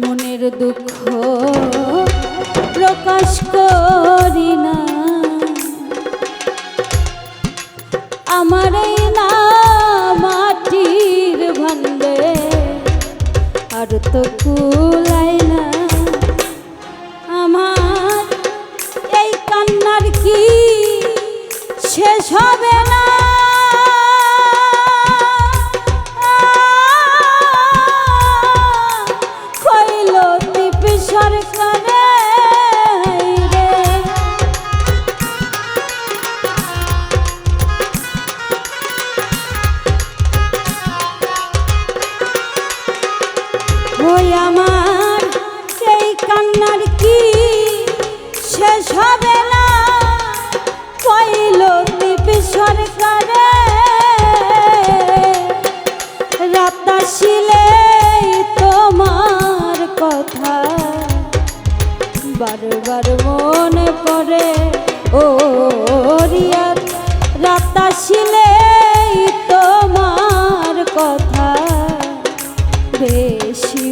মনের দুঃখ প্রকাশ করি না, আমার এই না মাটির ভান্ডে আর তো কুলাই না। আমার এই কান্নার কি শেষ হবে না? আমার সেই কান্নার কি শেষ হবে না? কইল টিপি সরকারে রাত আসিলে তোমার কথা বারবার মনে পড়ে। ও রিয়াদ, রাত আসিলে তোমার কথা বেশি